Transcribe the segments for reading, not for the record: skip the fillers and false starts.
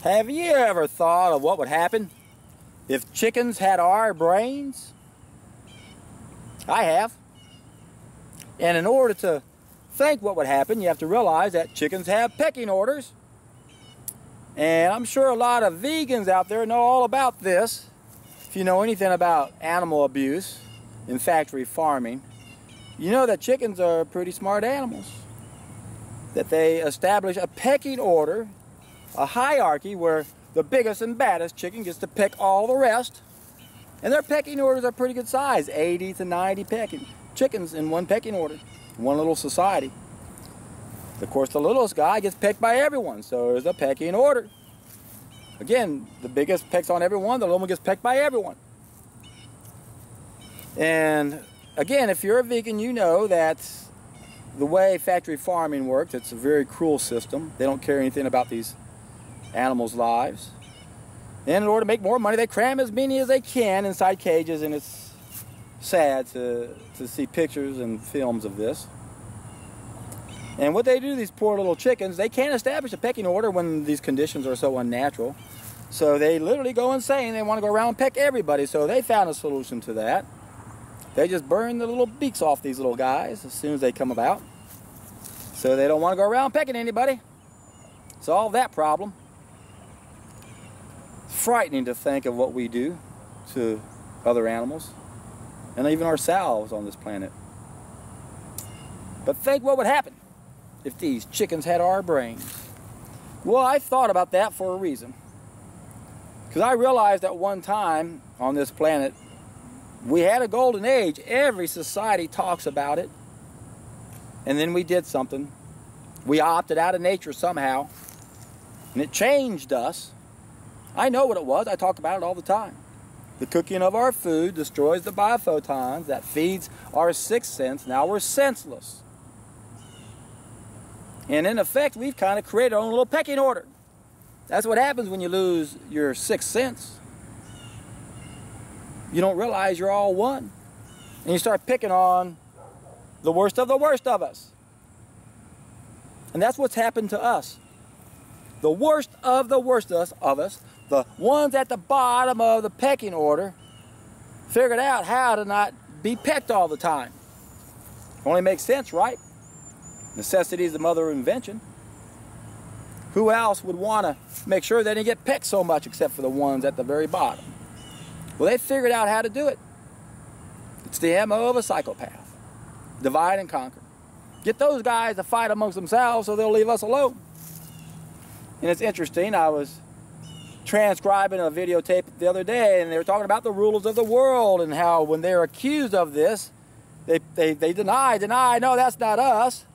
Have you ever thought of what would happen if chickens had our brains? I have. And in order to think what would happen, you have to realize that chickens have pecking orders. And I'm sure a lot of vegans out there know all about this. If you know anything about animal abuse in factory farming, you know that chickens are pretty smart animals. That they establish a pecking order, a hierarchy where the biggest and baddest chicken gets to pick all the rest. And their pecking orders are pretty good size, 80 to 90 pecking chickens in one pecking order, one little society. Of course, the littlest guy gets picked by everyone, so there's a pecking order. Again, the biggest picks on everyone, the little one gets picked by everyone. And again, if you're a vegan, you know that the way factory farming works, it's a very cruel system. They don't care anything about these animals' lives. And in order to make more money, they cram as many as they can inside cages, and it's sad to see pictures and films of this. And what they do to these poor little chickens, they can't establish a pecking order when these conditions are so unnatural. So they literally go insane. They want to go around and peck everybody. So they found a solution to that. They just burn the little beaks off these little guys as soon as they come about. So they don't want to go around pecking anybody. Solve that problem. It's frightening to think of what we do to other animals and even ourselves on this planet. But think what would happen if these chickens had our brains. Well, I thought about that for a reason. Because I realized at one time on this planet, we had a golden age. Every society talks about it. And then we did something. We opted out of nature somehow. And it changed us. I know what it was. I talk about it all the time. The cooking of our food destroys the biophotons that feeds our sixth sense. Now we're senseless. And in effect, we've kind of created our own little pecking order. That's what happens when you lose your sixth sense. You don't realize you're all one. And you start picking on the worst of us. And that's what's happened to us. The worst of us, the ones at the bottom of the pecking order, figured out how to not be pecked all the time. Only makes sense, right? Necessity is the mother of invention. Who else would want to make sure they didn't get pecked so much except for the ones at the very bottom? Well, they figured out how to do it. It's the MO of a psychopath. Divide and conquer. Get those guys to fight amongst themselves so they'll leave us alone. And it's interesting, I was transcribing a videotape the other day, and they were talking about the rulers of the world and how when they're accused of this, they deny, no, that's not us.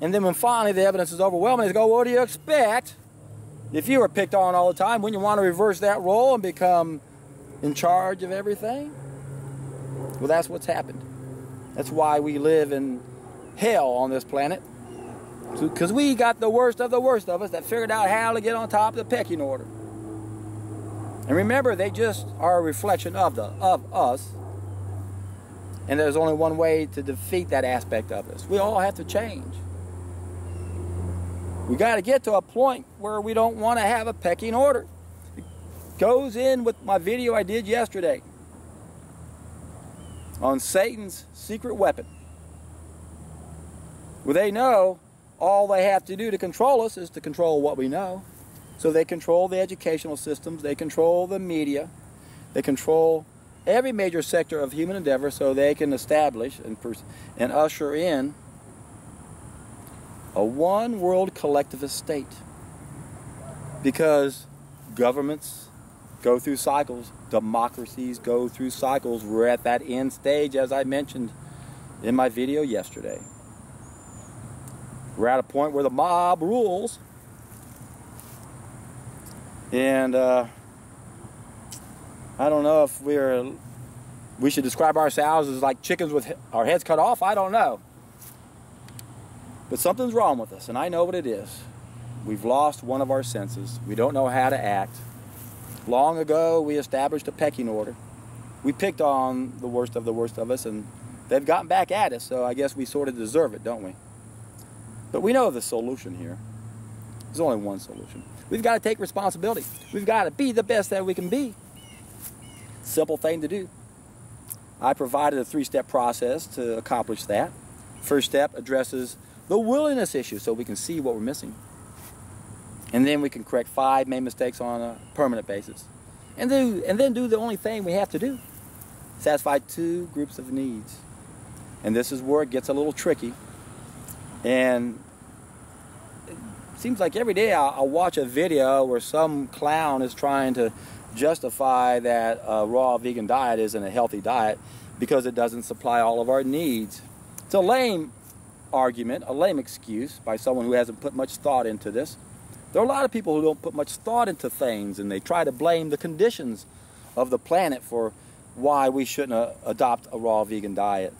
And then when finally the evidence is overwhelming, they go, what do you expect? If you were picked on all the time, wouldn't you want to reverse that role and become in charge of everything? Well, that's what's happened. That's why we live in hell on this planet. Because we got the worst of us that figured out how to get on top of the pecking order. And remember, they just are a reflection of us. And there's only one way to defeat that aspect of us. We all have to change. We got to get to a point where we don't want to have a pecking order. It goes in with my video I did yesterday on Satan's secret weapon. Well, they know all they have to do to control us is to control what we know. So they control the educational systems, they control the media, they control every major sector of human endeavor so they can establish and usher in a one-world collectivist state. Because governments go through cycles, democracies go through cycles. We're at that end stage, as I mentioned in my video yesterday. We're at a point where the mob rules. And I don't know if we should describe ourselves as like chickens with our heads cut off. I don't know. But something's wrong with us, and I know what it is. We've lost one of our senses. We don't know how to act. Long ago, we established a pecking order. We picked on the worst of us, and they've gotten back at us, so I guess we sort of deserve it, don't we? But we know the solution here. There's only one solution. We've got to take responsibility. We've got to be the best that we can be. Simple thing to do. I provided a 3-step process to accomplish that. First step addresses the willingness issue so we can see what we're missing. And then we can correct 5 main mistakes on a permanent basis. And then do the only thing we have to do. Satisfy 2 groups of needs. And this is where it gets a little tricky. And it seems like every day I'll watch a video where some clown is trying to justify that a raw vegan diet isn't a healthy diet because it doesn't supply all of our needs. It's a lame argument, a lame excuse by someone who hasn't put much thought into this. There are a lot of people who don't put much thought into things, and they try to blame the conditions of the planet for why we shouldn't adopt a raw vegan diet.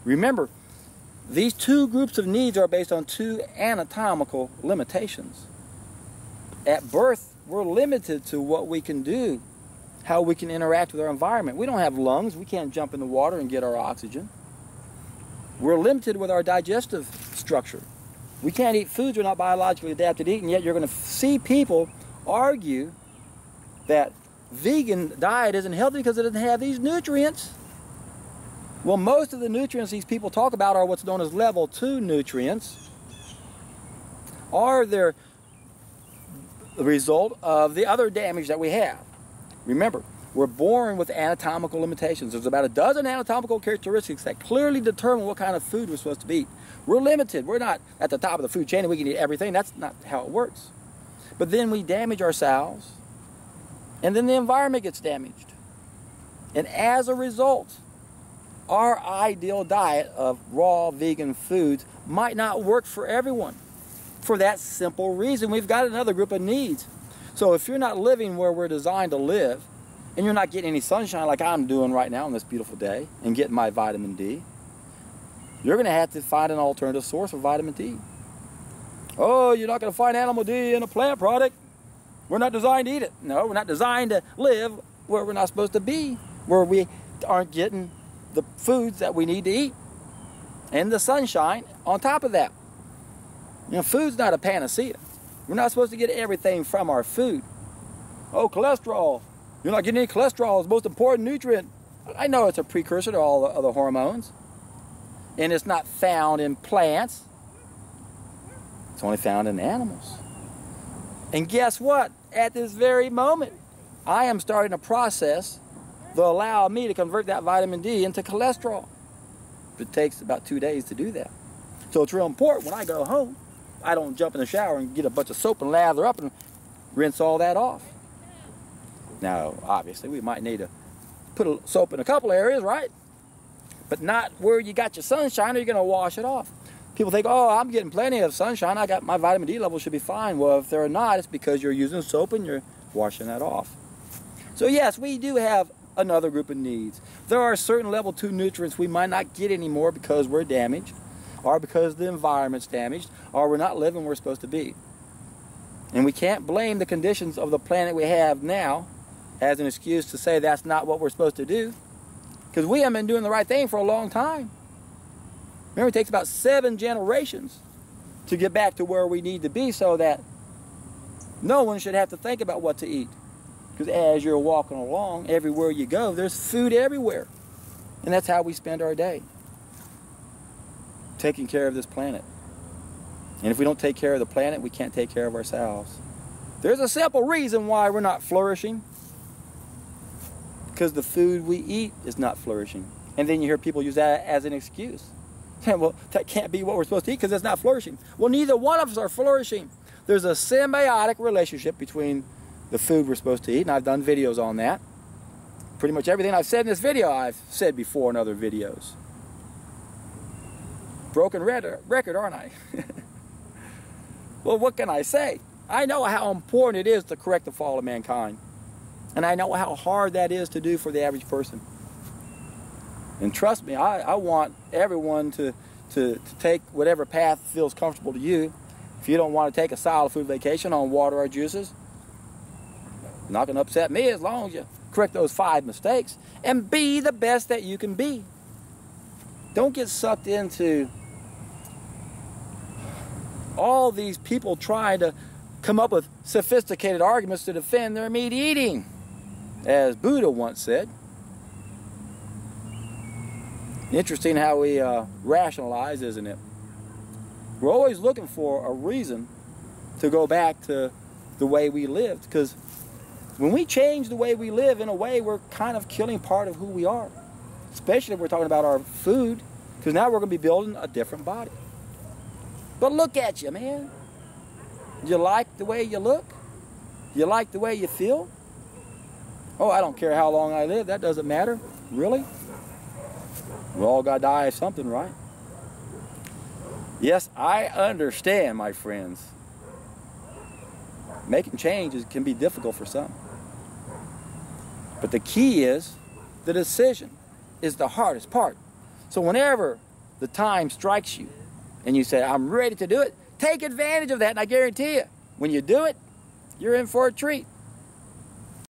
Remember, these 2 groups of needs are based on 2 anatomical limitations. At birth, we're limited to what we can do, how we can interact with our environment. We don't have lungs. We can't jump in the water and get our oxygen. We're limited with our digestive structure. We can't eat foods we're not biologically adapted to eat, and yet you're going to see people argue that vegan diet isn't healthy because it doesn't have these nutrients. Well, most of the nutrients these people talk about are what's known as level 2 nutrients. Are the result of the other damage that we have. Remember, we're born with anatomical limitations. There's about a dozen anatomical characteristics that clearly determine what kind of food we're supposed to eat. We're limited. We're not at the top of the food chain and we can eat everything. That's not how it works. But then we damage ourselves, and then the environment gets damaged. And as a result, our ideal diet of raw vegan foods might not work for everyone. For that simple reason, we've got another group of needs. So if you're not living where we're designed to live, and you're not getting any sunshine like I'm doing right now on this beautiful day, and getting my vitamin D, you're going to have to find an alternative source of vitamin D. Oh, you're not going to find animal D in a plant product. We're not designed to eat it. No, we're not designed to live where we're not supposed to be, where we aren't getting the foods that we need to eat, and the sunshine on top of that. You know, food's not a panacea. We're not supposed to get everything from our food. Oh, cholesterol. You're not getting any cholesterol. It's the most important nutrient. I know it's a precursor to all the other hormones. And it's not found in plants. It's only found in animals. And guess what? At this very moment, I am starting a process that will allow me to convert that vitamin D into cholesterol. It takes about 2 days to do that. So it's real important when I go home, I don't jump in the shower and get a bunch of soap and lather up and rinse all that off. Now, obviously, we might need to put soap in a couple areas, right? But not where you got your sunshine, or you're going to wash it off. People think, oh, I'm getting plenty of sunshine. I got my vitamin D level should be fine. Well, if they're not, it's because you're using soap and you're washing that off. So yes, we do have another group of needs. There are certain level 2 nutrients we might not get anymore because we're damaged, or because the environment's damaged, or we're not living where we're supposed to be. And we can't blame the conditions of the planet we have now as an excuse to say that's not what we're supposed to do, because we haven't been doing the right thing for a long time. Remember, it takes about 7 generations to get back to where we need to be, so that no one should have to think about what to eat. Because as you're walking along, everywhere you go, there's food everywhere. And that's how we spend our day, taking care of this planet. And if we don't take care of the planet, we can't take care of ourselves. There's a simple reason why we're not flourishing. Because the food we eat is not flourishing. And then you hear people use that as an excuse. Well, that can't be what we're supposed to eat because it's not flourishing. Well, neither one of us are flourishing. There's a symbiotic relationship between the food we're supposed to eat, and I've done videos on that. Pretty much everything I've said in this video, I've said before in other videos. Broken record, aren't I? Well, what can I say? I know how important it is to correct the fall of mankind. And I know how hard that is to do for the average person. And trust me, I want everyone to take whatever path feels comfortable to you. If you don't want to take a solid food vacation on water or juices, not going to upset me as long as you correct those 5 mistakes and be the best that you can be. Don't get sucked into all these people trying to come up with sophisticated arguments to defend their meat eating, as Buddha once said. Interesting how we rationalize, isn't it? We're always looking for a reason to go back to the way we lived, because when we change the way we live, in a way, we're kind of killing part of who we are, especially if we're talking about our food, because now we're going to be building a different body. But look at you, man. You like the way you look? You like the way you feel? Oh, I don't care how long I live. That doesn't matter. Really? We all got to die of something, right? Yes, I understand, my friends. Making changes can be difficult for some. But the key is the decision is the hardest part. So whenever the time strikes you and you say, I'm ready to do it, take advantage of that, and I guarantee you, when you do it, you're in for a treat.